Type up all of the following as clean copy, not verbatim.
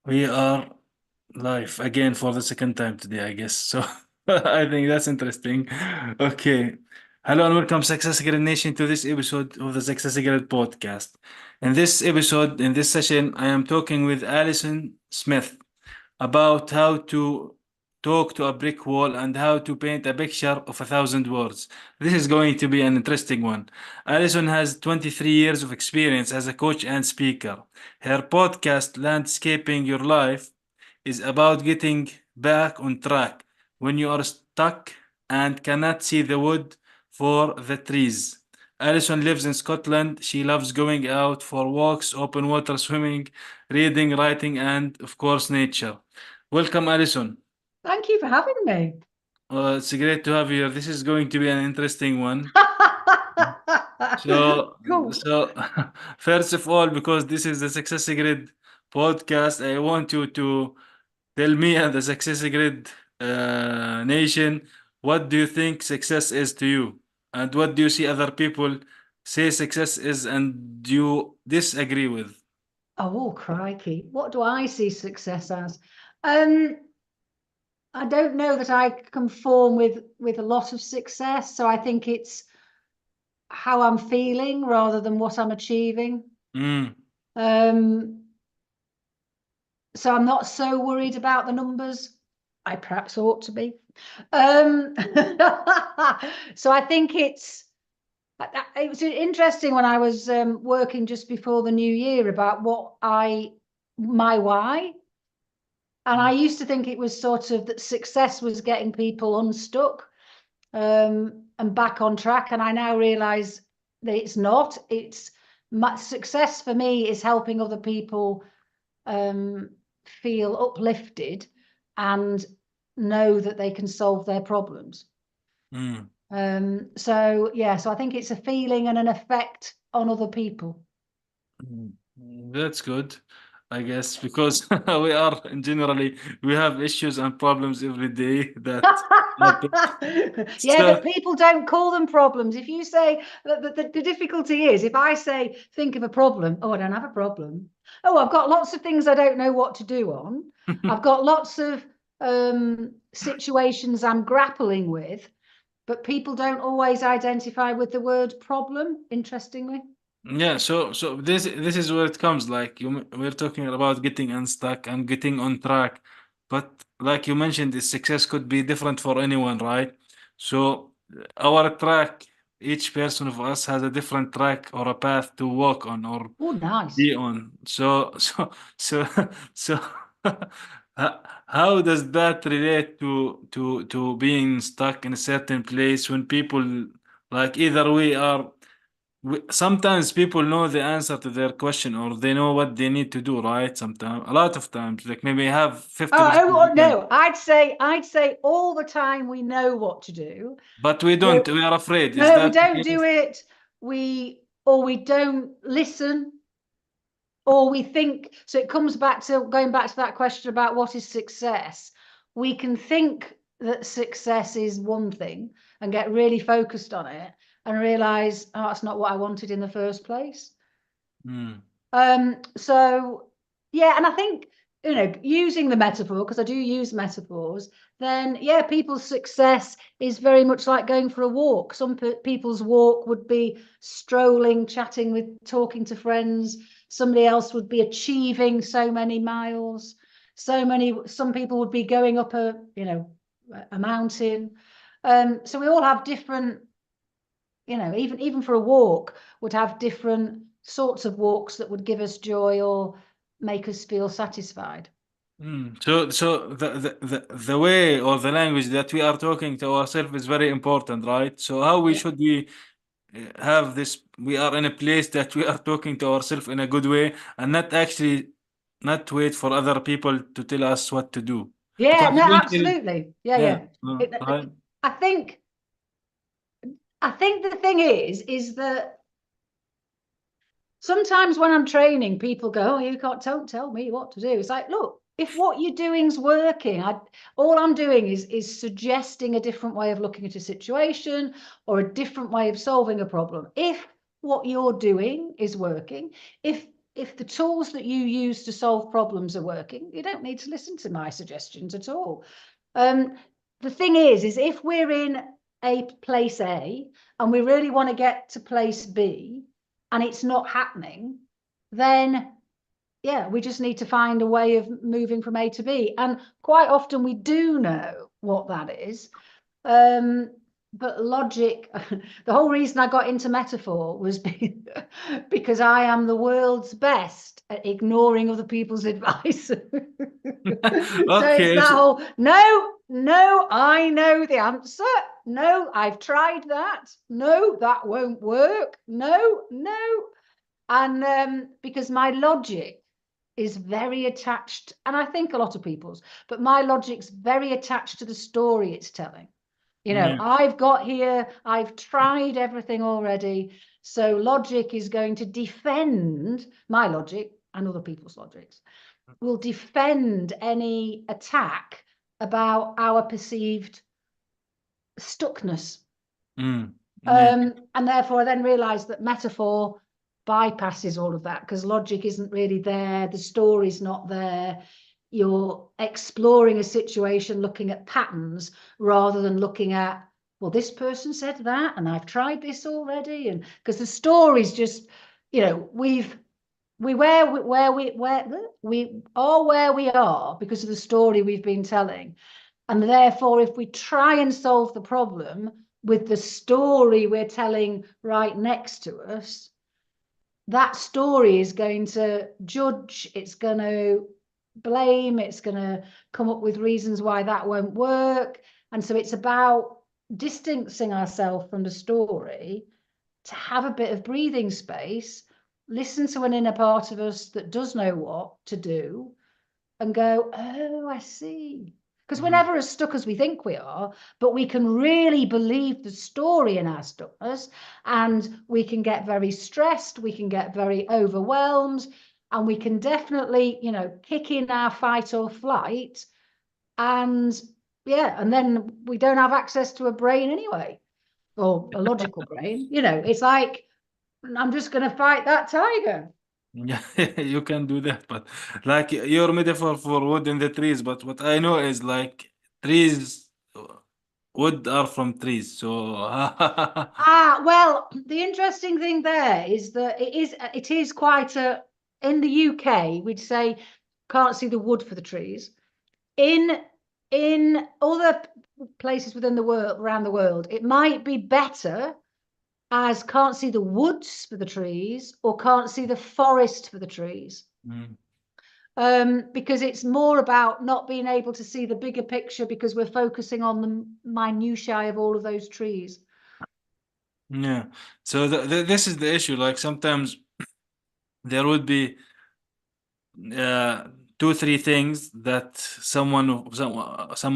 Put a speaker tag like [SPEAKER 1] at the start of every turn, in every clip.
[SPEAKER 1] We are live again for the second time today, I guess. So I think that's interesting. Okay. Hello and welcome, Success Grid Nation, to this episode of the Success Grid podcast. In this episode, in this session, I am talking with Alison Smith about how to talk to a brick wall and how to paint a picture of 1,000 words. This is going to be an interesting one. Alison has 23 years of experience as a coach and speaker. Her podcast, Landscaping Your Life, is about getting back on track when you are stuck and cannot see the wood for the trees. Alison lives in Scotland. She loves going out for walks, open water swimming, reading, writing, and of course, nature. Welcome, Alison.
[SPEAKER 2] Thank you for having me.
[SPEAKER 1] It's great to have you here. This is going to be an interesting one. So,
[SPEAKER 2] Cool.
[SPEAKER 1] so first of all, because this is the Success Grid podcast, I want you to tell me and the Success Grid Nation, what do you think success is to you? And what do you see other people say success is and do you disagree with?
[SPEAKER 2] Oh, crikey. What do I see success as? I don't know that I conform with a lot of success. So I think it's how I'm feeling rather than what I'm achieving.
[SPEAKER 1] Mm,
[SPEAKER 2] Um, so I'm not so worried about the numbers. I perhaps ought to be. Um, so I think it was interesting when I was working just before the new year about my why. And I used to think it was sort of that success was getting people unstuck and back on track. And I now realize that it's not. Success for me is helping other people feel uplifted and know that they can solve their problems.
[SPEAKER 1] mm.
[SPEAKER 2] So I think it's a feeling and an effect on other people.
[SPEAKER 1] Mm, That's good, I guess, because we are generally we have issues and problems every day that happen.
[SPEAKER 2] Yeah, but
[SPEAKER 1] So,
[SPEAKER 2] people don't call them problems. If you say the difficulty is, if I say, think of a problem, oh, I don't have a problem. Oh, I've got lots of things I don't know what to do on. I've got lots of situations I'm grappling with, but people don't always identify with the word problem, interestingly.
[SPEAKER 1] yeah, so this is where it comes. Like we're talking about getting unstuck and getting on track, but like you mentioned, the success could be different for anyone, right? So our track, each person of us has a different track or a path to walk on or
[SPEAKER 2] Oh, nice.
[SPEAKER 1] be on. So so how does that relate to being stuck in a certain place when people like either sometimes people know the answer to their question or they know what they need to do, right? Sometimes, a lot of times, like maybe have 50% of the time,
[SPEAKER 2] No, I'd say all the time we know what to do.
[SPEAKER 1] but we
[SPEAKER 2] We're,
[SPEAKER 1] don't. We are afraid. Is
[SPEAKER 2] no, we
[SPEAKER 1] that the
[SPEAKER 2] don't do
[SPEAKER 1] case?
[SPEAKER 2] it. We don't listen, or we think. So it comes back to going back to that question about what is success. We can think that success is one thing and get really focused on it and realize, oh, that's not what I wanted in the first place.
[SPEAKER 1] Mm,
[SPEAKER 2] So yeah, and I think, using the metaphor, because I do use metaphors, then yeah, people's success is very much like going for a walk. Some people's walk would be strolling, chatting with, talking to friends. Somebody else would be achieving so many miles. Some people would be going up a mountain. So we all have different, even for a walk, would have different sorts of walks that would give us joy or make us feel satisfied.
[SPEAKER 1] So the way or the language that we are talking to ourselves is very important, right? So how we
[SPEAKER 2] Yeah.
[SPEAKER 1] should we have this? We are in a place that we are talking to ourselves in a good way and not actually not wait for other people to tell us what to do.
[SPEAKER 2] Yeah,
[SPEAKER 1] Because
[SPEAKER 2] no,
[SPEAKER 1] eventually,
[SPEAKER 2] absolutely. Yeah,
[SPEAKER 1] yeah,
[SPEAKER 2] yeah.
[SPEAKER 1] right.
[SPEAKER 2] I think the thing is that sometimes when I'm training, people go, "Oh, you can't don't tell me what to do." It's like, look, if what you're doing's working, all I'm doing is suggesting a different way of looking at a situation or a different way of solving a problem. If what you're doing is working, if if the tools that you use to solve problems are working, you don't need to listen to my suggestions at all. The thing is if we're in a place A and we really want to get to place B and it's not happening, then yeah, we just need to find a way of moving from A to B. And quite often we do know what that is. But logic, the whole reason I got into metaphor was because I am the world's best at ignoring other people's advice. So it's
[SPEAKER 1] Okay.
[SPEAKER 2] that whole, no, I know the answer. No, I've tried that. No, that won't work. No. And because my logic is very attached, and I think a lot of people's, but my logic's very attached to the story it's telling.
[SPEAKER 1] Yeah.
[SPEAKER 2] I've got here, I've tried everything already. So logic is going to defend my logic, and other people's logics will defend any attack about our perceived stuckness.
[SPEAKER 1] Yeah.
[SPEAKER 2] And therefore I then realized that metaphor bypasses all of that because logic isn't really there, the story's not there. You're exploring a situation, looking at patterns rather than looking at, well, this person said that and I've tried this already. And because the story's just, we are where we are because of the story we've been telling. And therefore, if we try and solve the problem with the story we're telling right next to us, that story is going to judge, it's going to blame, it's going to come up with reasons why that won't work. And so it's about distancing ourselves from the story to have a bit of breathing space, listen to an inner part of us that does know what to do, and go, oh, I see. Because we're never as stuck as we think we are, but we can really believe the story in our stuckness, and we can get very stressed, we can get very overwhelmed, and we can definitely, kick in our fight or flight. And yeah, and then we don't have access to a brain anyway, or a logical brain. It's like, I'm just going to fight that tiger.
[SPEAKER 1] Yeah, you can do that, but like your metaphor for wood in the trees, but what I know is like trees, wood are from trees. So
[SPEAKER 2] Well, the interesting thing there is that it is quite a, in the UK, we'd say can't see the wood for the trees. In other places within the world, around the world, it might be better as can't see the woods for the trees or can't see the forest for the trees.
[SPEAKER 1] Mm,
[SPEAKER 2] Because it's more about not being able to see the bigger picture because we're focusing on the minutiae of all of those trees.
[SPEAKER 1] yeah. So this is the issue. Like sometimes there would be uh, two, three things that some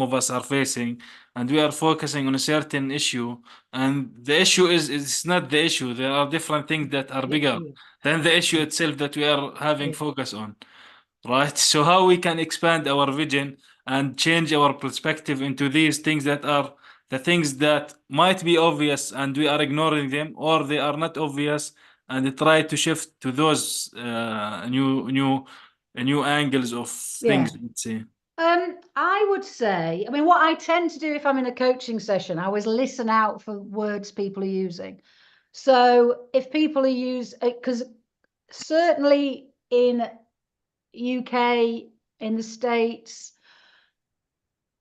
[SPEAKER 1] of us are facing, and we are focusing on a certain issue, and the issue is it's not the issue. There are different things that are
[SPEAKER 2] Yeah,
[SPEAKER 1] bigger
[SPEAKER 2] yeah,
[SPEAKER 1] than the issue
[SPEAKER 2] yeah,
[SPEAKER 1] itself that we are having
[SPEAKER 2] yeah.
[SPEAKER 1] focus on, right? So how we can expand our vision and change our perspective into these things that are the things that might be obvious and we are ignoring them, or they are not obvious, and try to shift to those new angles of
[SPEAKER 2] Yeah.
[SPEAKER 1] things, let's say.
[SPEAKER 2] I would say, I mean, what I tend to do if I'm in a coaching session, I always listen out for words people are using. So if people are because certainly in UK, in the States,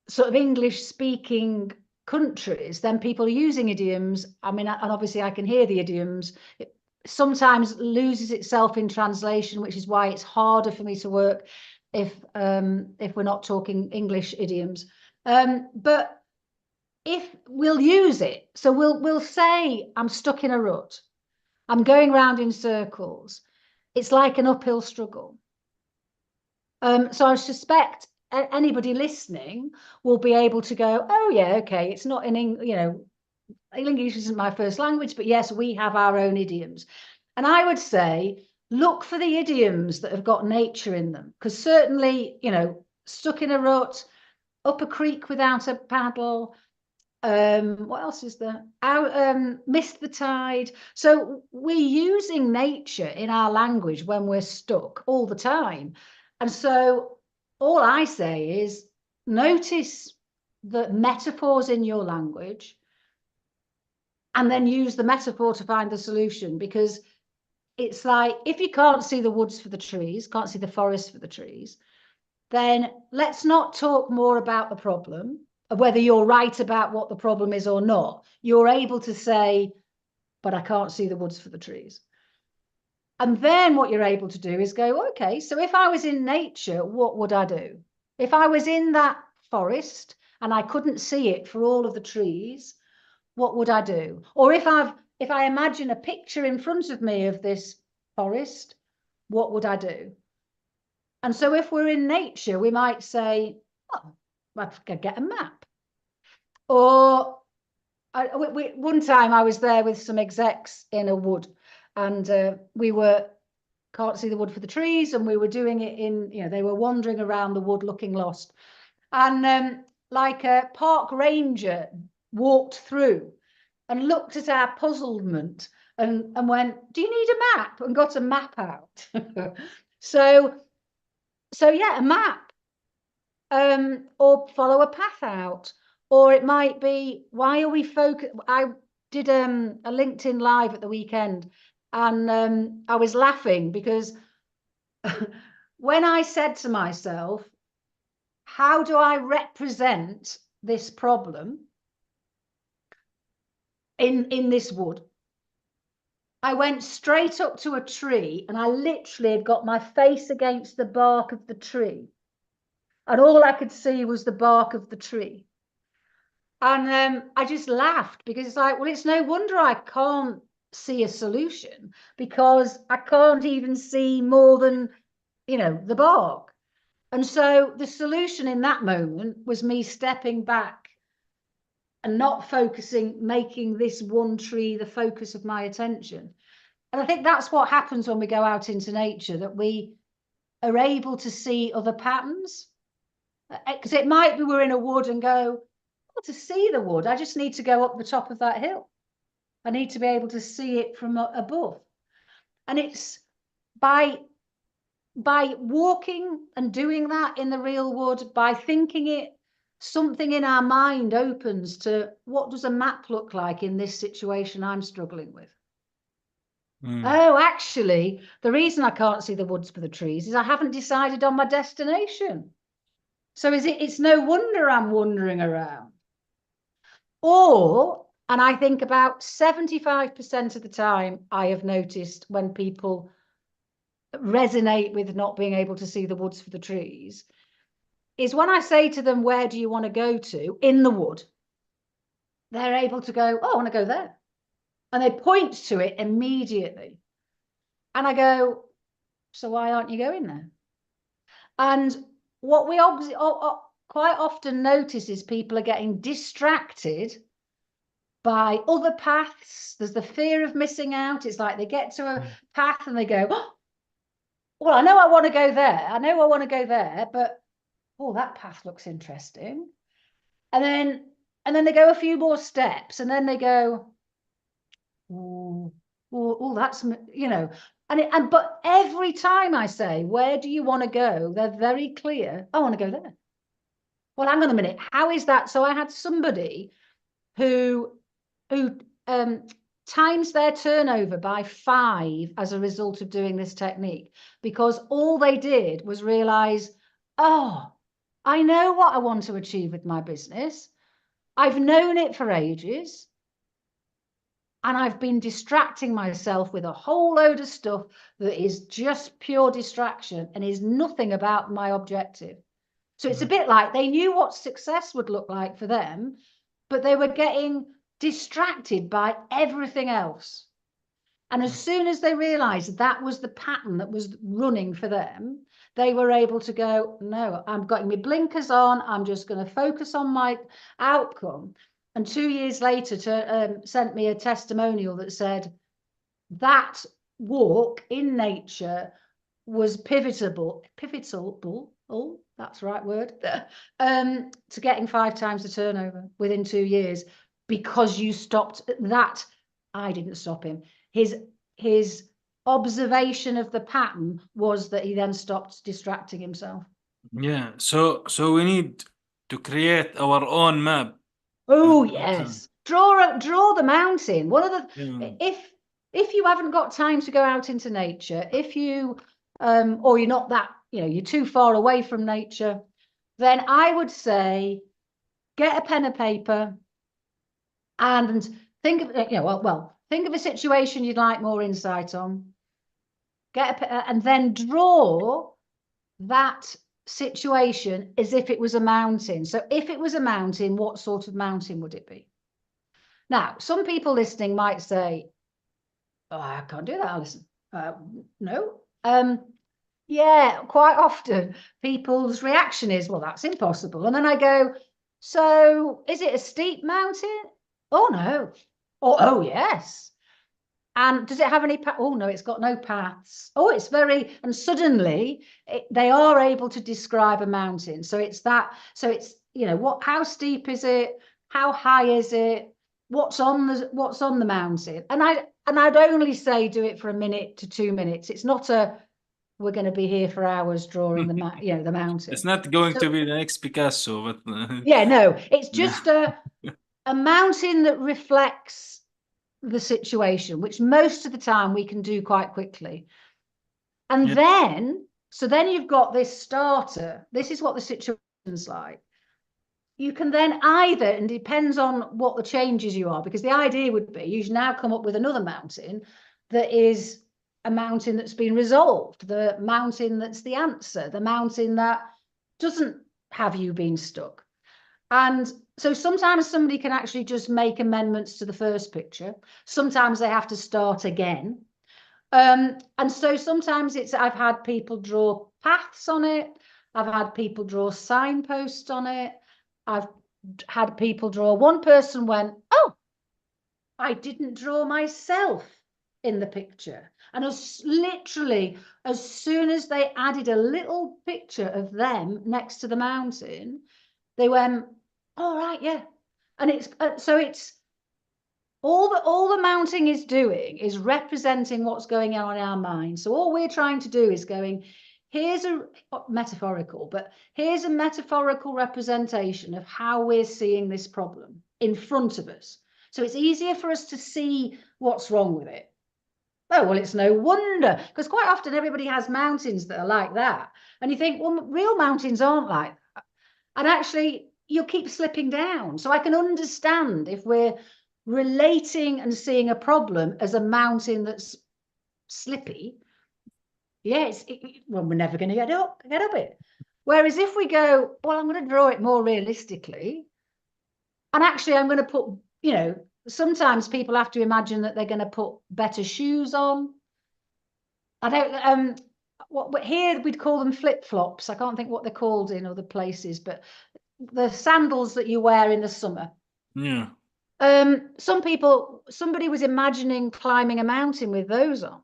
[SPEAKER 2] sort of English speaking countries, then people are using idioms. I mean, and obviously I can hear the idioms. It sometimes loses itself in translation, which is why it's harder for me to work if we're not talking English idioms. But if we'll use it, so we'll say, I'm stuck in a rut. I'm going round in circles. It's like an uphill struggle. So I suspect anybody listening will be able to go, oh yeah, okay, it's not in English isn't my first language, but yes, we have our own idioms. And I would say, look for the idioms that have got nature in them, because certainly, stuck in a rut, up a creek without a paddle, What else is there? Missed the tide. So we're using nature in our language when we're stuck all the time. And so all I say is notice the metaphors in your language and then use the metaphor to find the solution, because it's like, if you can't see the woods for the trees, can't see the forest for the trees, then let's not talk more about the problem, whether you're right about what the problem is or not. You're able to say, but I can't see the woods for the trees. And then what you're able to do is go, okay, so if I was in nature, what would I do? If I was in that forest and I couldn't see it for all of the trees, what would I do? Or if I imagine a picture in front of me of this forest, what would I do? And so if we're in nature, we might say, oh, I could get a map. Or one time I was there with some execs in a wood, and we can't see the wood for the trees, and we were doing it in, they were wandering around the wood looking lost. And like a park ranger walked through and looked at our puzzlement and went, do you need a map? And got a map out. So yeah, a map, or follow a path out. Or it might be, why are we focused? I did a LinkedIn Live at the weekend, and I was laughing because when I said to myself, how do I represent this problem in this wood? I went straight up to a tree, and I literally had got my face against the bark of the tree, and all I could see was the bark of the tree. And I just laughed, because it's like, well, it's no wonder I can't see a solution, because I can't even see more than, the bark. And so the solution in that moment was me stepping back and not focusing, making this one tree the focus of my attention. And I think that's what happens when we go out into nature, that we are able to see other patterns. Because it might be we're in a wood and go, to see the wood, I just need to go up the top of that hill. I need to be able to see it from above. And it's by walking and doing that in the real wood, by thinking it, something in our mind opens to, what does a map look like in this situation I'm struggling with? Oh, actually, the reason I can't see the woods for the trees is I haven't decided on my destination. So it's no wonder I'm wandering around. Or, and I think about 75% of the time, I have noticed when people resonate with not being able to see the woods for the trees, is when I say to them, where do you want to go to in the wood? They're able to go, oh, I want to go there. And they point to it immediately. And I go, so why aren't you going there? And what we quite often notice is people are getting distracted by other paths. There's the fear of missing out. It's like they get to a path and they go, oh, well, I know I want to go there. I know I want to go there, but oh, that path looks interesting. And then they go a few more steps, and then they go, oh, that's, but every time I say, where do you want to go? They're very clear. I want to go there. Well, hang on a minute. How is that? So I had somebody who times their turnover by 5 as a result of doing this technique, because all they did was realize, oh, I know what I want to achieve with my business. I've known it for ages. And I've been distracting myself with a whole load of stuff that is just pure distraction and is nothing about my objective. So it's a bit like they knew what success would look like for them, but they were getting distracted by everything else. And as soon as they realized that was the pattern that was running for them, they were able to go, no, I'm got my blinkers on. I'm just going to focus on my outcome. And 2 years later, sent me a testimonial that said that walk in nature was pivotal that's the right word, to getting 5 times the turnover within 2 years because you stopped that. I didn't stop him. His observation of the pattern was that he then stopped distracting himself.
[SPEAKER 1] Yeah. So we need to create our own map.
[SPEAKER 2] Oh
[SPEAKER 1] So,
[SPEAKER 2] yes, draw the mountain. One of
[SPEAKER 1] yeah.
[SPEAKER 2] the if you haven't got time to go out into nature, if you or you're not that, you're too far away from nature, then I would say get a pen and paper and think of think of a situation you'd like more insight on. And then draw that situation as if it was a mountain. So if it was a mountain, what sort of mountain would it be? Now, some people listening might say, "Oh, I can't do that, Alison." No. Yeah, quite often people's reaction is, "Well, that's impossible." And then I go, "So is it a steep mountain?" "Oh, no." Or, "Oh, yes." And does it have any path? Oh, no, it's got no paths. Oh, it's very, and suddenly they are able to describe a mountain. So it's that, so it's, how steep is it? How high is it? What's on the mountain? And I'd only say do it for a minute to 2 minutes. It's not we're going to be here for hours drawing the
[SPEAKER 1] It's
[SPEAKER 2] mountain.
[SPEAKER 1] not going
[SPEAKER 2] So
[SPEAKER 1] to be the next Picasso, but
[SPEAKER 2] yeah, no, it's
[SPEAKER 1] yeah.
[SPEAKER 2] just a mountain that reflects the situation, which most of the time we can do quite quickly. And
[SPEAKER 1] Yeah.
[SPEAKER 2] then you've got this starter. This is what the situation's like. You can then either, and depends on what the changes you are, because the idea would be you now come up with another mountain that is a mountain that's been resolved, the mountain that's the answer, the mountain that doesn't have you been stuck. And so sometimes somebody can actually just make amendments to the first picture. Sometimes they have to start again. And so sometimes I've had people draw paths on it. I've had people draw signposts on it. I've had people draw. One person went, "Oh, I didn't draw myself in the picture." And literally, as soon as they added a little picture of them next to the mountain, they went, "All right, yeah." And it's all the mounting is doing is representing what's going on in our mind. So all we're trying to do is going, here's a metaphorical, but here's a metaphorical representation of how we're seeing this problem in front of us. So it's easier for us to see what's wrong with it. Oh, well, it's no wonder, because quite often everybody has mountains that are like that. And you think, well, real mountains aren't like that. And actually, you'll keep slipping down. So I can understand if we're relating and seeing a problem as a mountain that's slippy. Yeah, well, we're never going to get up it. Whereas if we go, well, I'm going to draw it more realistically, and actually I'm going to put, sometimes people have to imagine that they're going to put better shoes on. I don't what here we'd call them flip-flops. I can't think what they're called in other places, but the sandals that you wear in the summer.
[SPEAKER 1] Yeah.
[SPEAKER 2] Somebody was imagining climbing a mountain with those on,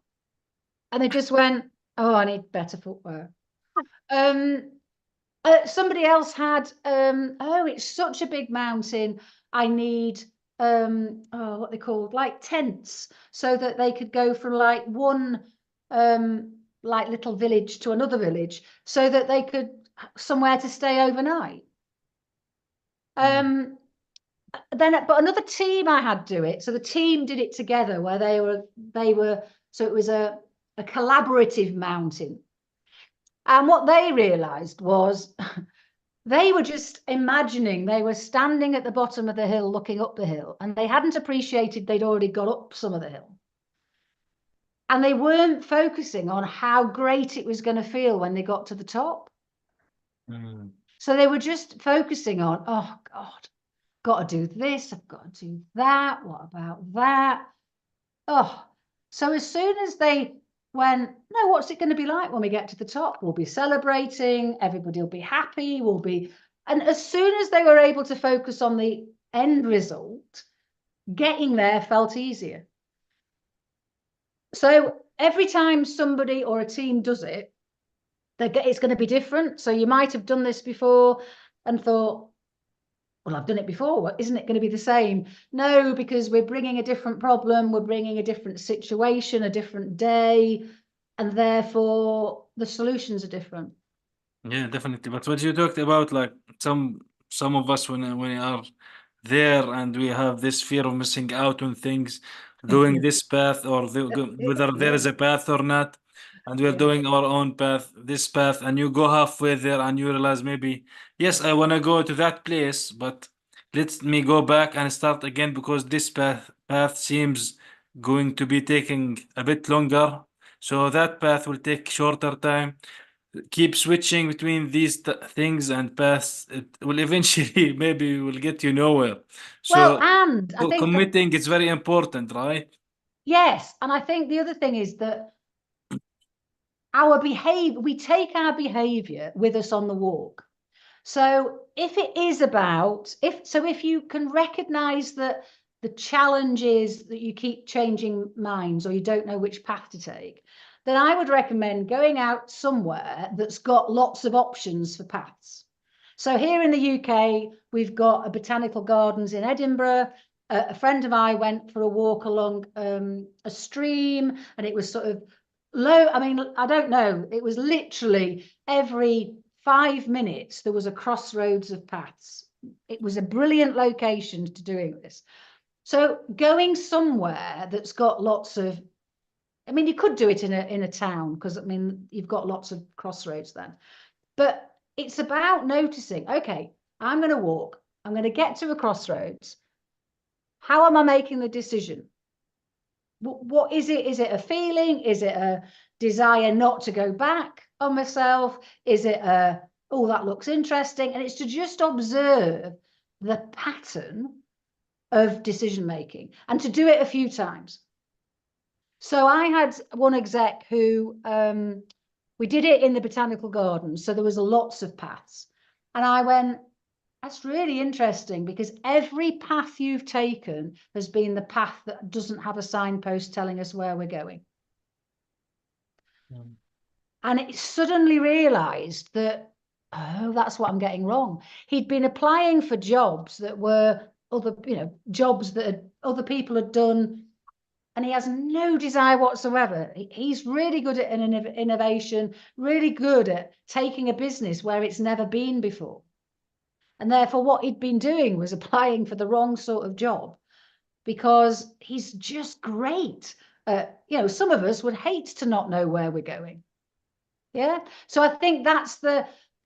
[SPEAKER 2] and they just went, "Oh, I need better footwear." Somebody else had, "Oh, it's such a big mountain. I need what they called like tents, so that they could go from like one like little village to another village, so that they could somewhere to stay overnight."
[SPEAKER 1] Mm.
[SPEAKER 2] But another team I had do it. So the team did it together, where so it was a collaborative mountain. And what they realized was they were just imagining they were standing at the bottom of the hill looking up the hill, and they hadn't appreciated they'd already got up some of the hill. And they weren't focusing on how great it was going to feel when they got to the top.
[SPEAKER 1] Mm.
[SPEAKER 2] So they were just focusing on, "Oh God, got to do this, I've got to do that, what about that?" Oh, so as soon as they went, "No, what's it going to be like when we get to the top? We'll be celebrating, everybody will be happy, and as soon as they were able to focus on the end result, getting there felt easier. So every time somebody or a team does it, it's going to be different. So you might have done this before and thought, well, I've done it before. Isn't it going to be the same? No, because we're bringing a different problem. We're bringing a different situation, a different day, and therefore the solutions are different.
[SPEAKER 1] Yeah, definitely. But what you talked about, like some of us when we are there and we have this fear of missing out on things, doing this path or whether there
[SPEAKER 2] Yeah,
[SPEAKER 1] is a path or not, and we're
[SPEAKER 2] yeah.
[SPEAKER 1] doing our own path, this path, and you go halfway there and you realize maybe, yes, I want to go to that place, but let me go back and start again because this path seems going to be taking a bit longer. So that path will take shorter time. Keep switching between these things and paths, it will eventually maybe will get you nowhere.
[SPEAKER 2] Well,
[SPEAKER 1] So,
[SPEAKER 2] and I
[SPEAKER 1] so
[SPEAKER 2] think
[SPEAKER 1] committing is very important, right?
[SPEAKER 2] yes, and I think the other thing is that our behavior, we take our behavior with us on the walk. So if it is about, if you can recognize that the challenge is that you keep changing minds or you don't know which path to take, then I would recommend going out somewhere that's got lots of options for paths. So here in the UK, we've got a botanical gardens in Edinburgh. A friend of mine went for a walk along a stream, and it was sort of low. I mean, I don't know. It was literally every 5 minutes there was a crossroads of paths. It was a brilliant location to doing this. So going somewhere that's got lots of, I mean, you could do it in a town because I mean you've got lots of crossroads then, but it's about noticing. Okay, I'm going to walk. I'm going to get to a crossroads. How am I making the decision? What is it? Is it a feeling? Is it a desire not to go back on myself? Is it a, oh, that looks interesting? And it's to just observe the pattern of decision making and to do it a few times. So I had one exec who we did it in the botanical gardens, so there was lots of paths, and I went, that's really interesting because every path you've taken has been the path that doesn't have a signpost telling us where we're going.
[SPEAKER 1] Mm.
[SPEAKER 2] And it suddenly realized that, oh, that's what I'm getting wrong. He'd been applying for jobs that were other, jobs that other people had done, and he has no desire whatsoever. He's really good at an innovation, really good at taking a business where it's never been before. And therefore, what he'd been doing was applying for the wrong sort of job because he's just great. Some of us would hate to not know where we're going. Yeah. So I think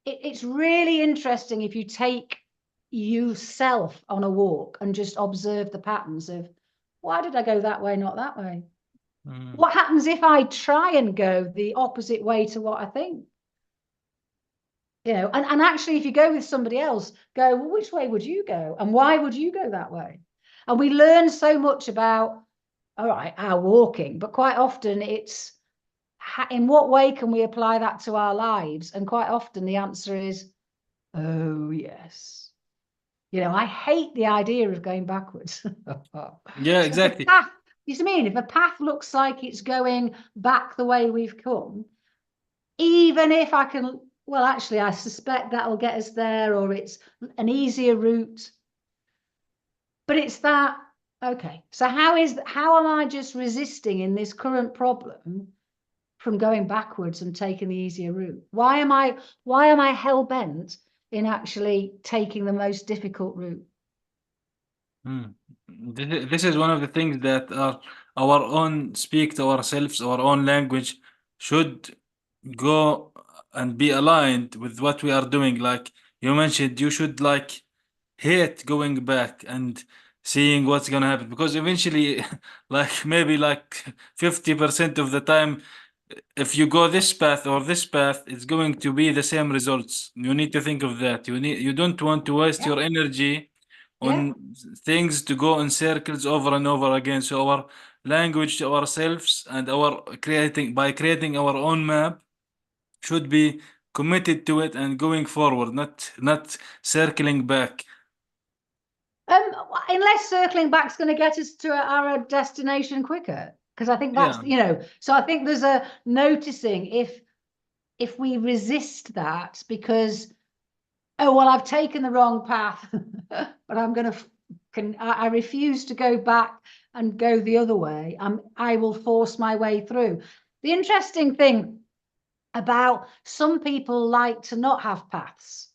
[SPEAKER 2] it's really interesting if you take yourself on a walk and just observe the patterns of why did I go that way, not that way?
[SPEAKER 1] Mm.
[SPEAKER 2] What happens if I try and go the opposite way to what I think? And actually, if you go with somebody else, go, well, which way would you go? And why would you go that way? And we learn so much about, all right, our walking, but quite often it's in what way can we apply that to our lives? And quite often the answer is, oh, yes. I hate the idea of going backwards.
[SPEAKER 1] Yeah,
[SPEAKER 2] So if a
[SPEAKER 1] exactly.
[SPEAKER 2] path, you see what I mean? If a path looks like it's going back the way we've come, even if I can, well, actually, I suspect that'll get us there, or it's an easier route. But it's that, okay, so how am I just resisting in this current problem from going backwards and taking the easier route? Why am I hell-bent in actually taking the most difficult route?
[SPEAKER 1] Mm. This is one of the things that are our own speak to ourselves, our own language should go and be aligned with what we are doing. Like you mentioned, you should like hate going back and seeing what's gonna happen because eventually, like maybe like 50% of the time, if you go this path or this path, it's going to be the same results. You need to think of that. You don't want to waste
[SPEAKER 2] Yeah,
[SPEAKER 1] your energy
[SPEAKER 2] yeah.
[SPEAKER 1] on things to go in circles over and over again. So our language to ourselves and our creating by creating our own map should be committed to it and going forward, not circling back.
[SPEAKER 2] Um, unless circling back's going to get us to our destination quicker, because I think that's,
[SPEAKER 1] Yeah.
[SPEAKER 2] so I think there's a noticing if we resist that because, oh, well, I've taken the wrong path, but I'm going to, I refuse to go back and go the other way. I will force my way through. The interesting thing about some people like to not have paths.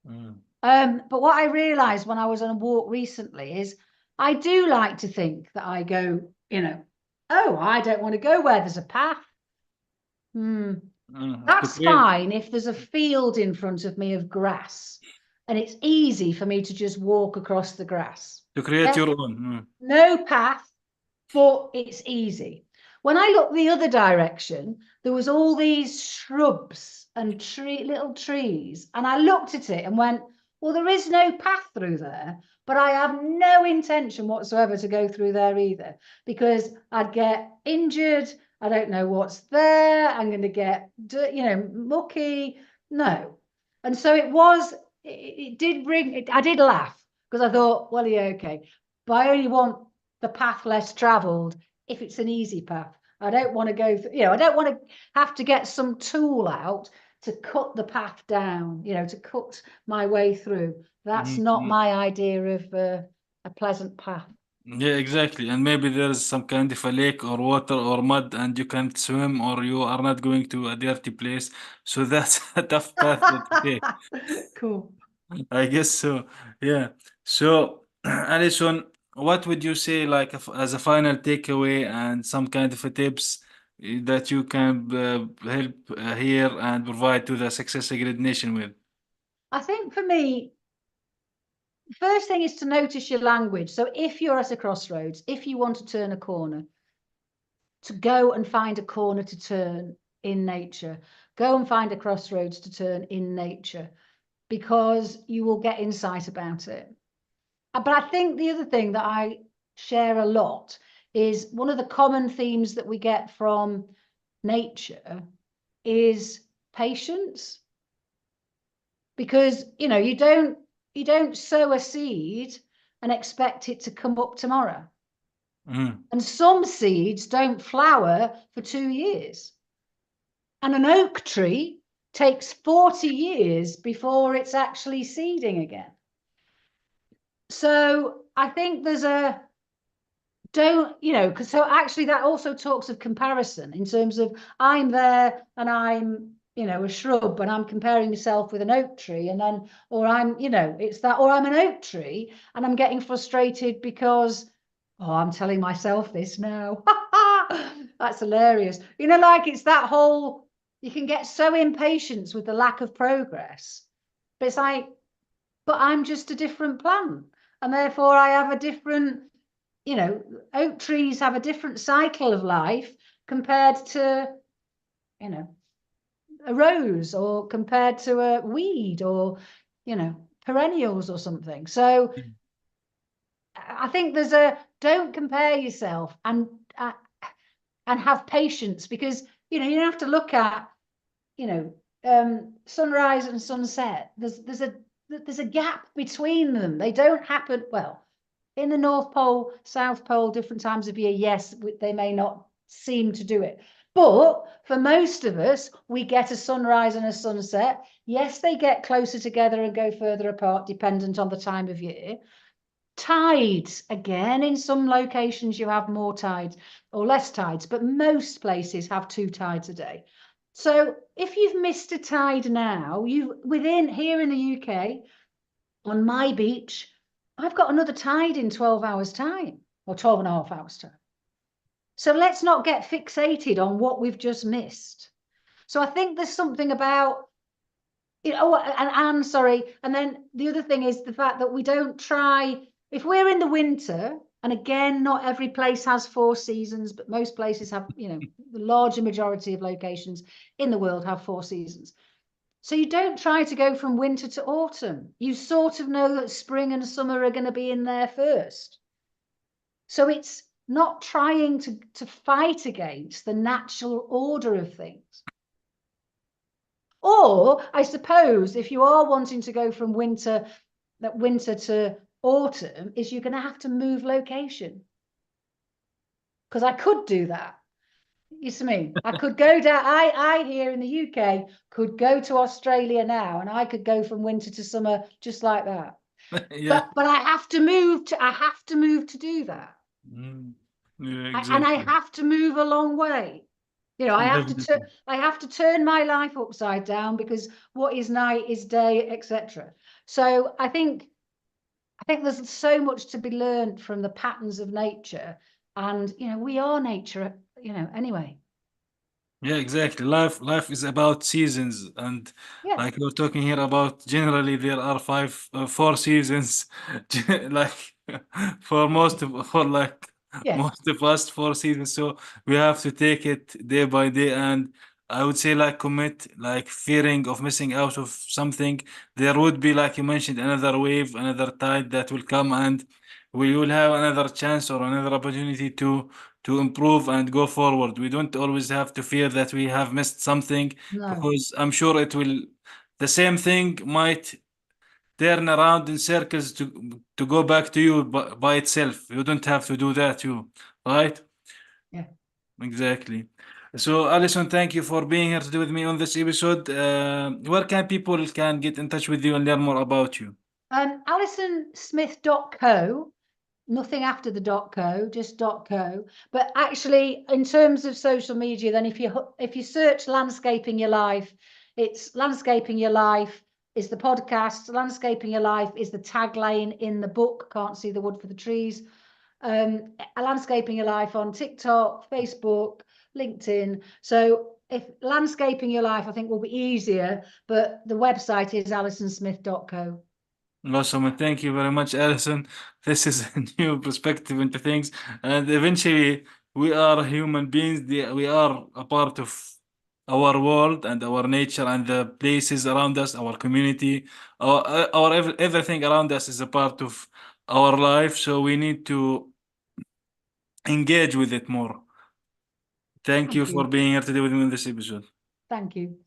[SPEAKER 1] Mm.
[SPEAKER 2] But what I realized when I was on a walk recently is I do like to think that I go, oh, I don't want to go where there's a path.
[SPEAKER 1] To
[SPEAKER 2] That's
[SPEAKER 1] create
[SPEAKER 2] fine if there's a field in front of me of grass and it's easy for me to just walk across the grass.
[SPEAKER 1] to create
[SPEAKER 2] Yeah,
[SPEAKER 1] your own.
[SPEAKER 2] no path, but it's easy. When I looked the other direction, there was all these shrubs and little trees, and I looked at it and went, well, there is no path through there, but I have no intention whatsoever to go through there either, because I'd get injured. I don't know what's there. I'm going to get, mucky. No. And so it did bring, I did laugh because I thought, well, yeah, okay. But I only want the path less traveled if it's an easy path. I don't want to go through, I don't want to have to get some tool out to cut the path down, to cut my way through. That's not
[SPEAKER 1] Mm.
[SPEAKER 2] my idea of a pleasant path.
[SPEAKER 1] Yeah, exactly. And maybe there's some kind of a lake or water or mud and you can't swim or you are not going to a dirty place. So that's a tough path to take.
[SPEAKER 2] Cool.
[SPEAKER 1] I guess so. Yeah. So, Alison, what would you say, like, as a final takeaway and some kind of a tips that you can help here and provide to the Success Grid Nation with?
[SPEAKER 2] I think for me, first thing is to notice your language. So if you're at a crossroads, if you want to turn a corner, to go and find a corner to turn in nature, go and find a crossroads to turn in nature, because you will get insight about it. But I think the other thing that I share a lot is one of the common themes that we get from nature is patience, because you don't sow a seed and expect it to come up tomorrow.
[SPEAKER 1] Mm.
[SPEAKER 2] And some seeds don't flower for 2 years. And an oak tree takes 40 years before it's actually seeding again. So I think there's a because so actually that also talks of comparison in terms of I'm there and I'm a shrub and I'm comparing myself with an oak tree, and then or I'm it's that, or I'm an oak tree and I'm getting frustrated because I'm telling myself this now. That's hilarious. Like it's that whole, you can get so impatient with the lack of progress, but it's like, but I'm just a different plant and therefore I have a different, oak trees have a different cycle of life compared to, a rose, or compared to a weed, or, perennials or something. So I think there's don't compare yourself, and have patience, because, you have to look at, sunrise and sunset. There's a gap between them. They don't happen, well, in the North Pole, South Pole, different times of year, yes, they may not seem to do it. But for most of us, we get a sunrise and a sunset. Yes, they get closer together and go further apart, dependent on the time of year. Tides, again, in some locations you have more tides or less tides, but most places have 2 tides a day. So if you've missed a tide now, within here in the UK, on my beach, I've got another tide in 12 hours time, or 12 and a half hours time. So let's not get fixated on what we've just missed. So I think there's something about, sorry. And then the other thing is the fact that we don't try, if we're in the winter, and again, not every place has 4 seasons, but most places have, the larger majority of locations in the world have 4 seasons. So you don't try to go from winter to autumn. You sort of know that spring and summer are going to be in there first. So it's not trying to fight against the natural order of things. Or I suppose if you are wanting to go from winter to autumn, is you're going to have to move location. Because I could do that. You see me? I could go down. I here in the UK could go to Australia now, and I could go from winter to summer just like that.
[SPEAKER 1] Yeah.
[SPEAKER 2] But I have to move to. I have to move to do that,
[SPEAKER 1] Mm. Yeah,
[SPEAKER 2] and I
[SPEAKER 1] exactly.
[SPEAKER 2] have to move a long way. You know,
[SPEAKER 1] Definitely.
[SPEAKER 2] I have to turn my life upside down because what is night is day, etc. So I think there's so much to be learned from the patterns of nature, and you know, we are nature. You know, anyway.
[SPEAKER 1] Yeah, exactly. Life is about seasons, and
[SPEAKER 2] Yeah,
[SPEAKER 1] like we're talking here about generally there are four seasons, like for like
[SPEAKER 2] yeah,
[SPEAKER 1] most of us 4 seasons. So we have to take it day by day, and I would say like commit, like fearing of missing out of something. There would be, like you mentioned, another wave, another tide that will come, and we will have another chance or another opportunity to improve and go forward. We don't always have to fear that we have missed something,
[SPEAKER 2] no,
[SPEAKER 1] because I'm sure the same thing might turn around in circles to go back to you by itself. You don't have to do that, right?
[SPEAKER 2] yeah.
[SPEAKER 1] Exactly. So, Alison, thank you for being here today with me on this episode. Where can people can get in touch with you and learn more about you?
[SPEAKER 2] AlisonSmith.co, nothing after the .co, just .co. But actually, in terms of social media, then if you search landscaping your life, it's landscaping your life is the podcast. Landscaping your life is the tagline in the book. Can't see the wood for the trees. Landscaping your life on TikTok, Facebook, LinkedIn. So if landscaping your life, I think will be easier. But the website is AlisonSmith.co.
[SPEAKER 1] Awesome, and thank you very much, Alison. This is a new perspective into things, and eventually, we are human beings. We are a part of our world and our nature and the places around us, our community, everything around us is a part of our life. So we need to engage with it more. Thank you
[SPEAKER 2] Thank
[SPEAKER 1] for
[SPEAKER 2] you.
[SPEAKER 1] being here today with me in this episode.
[SPEAKER 2] Thank you.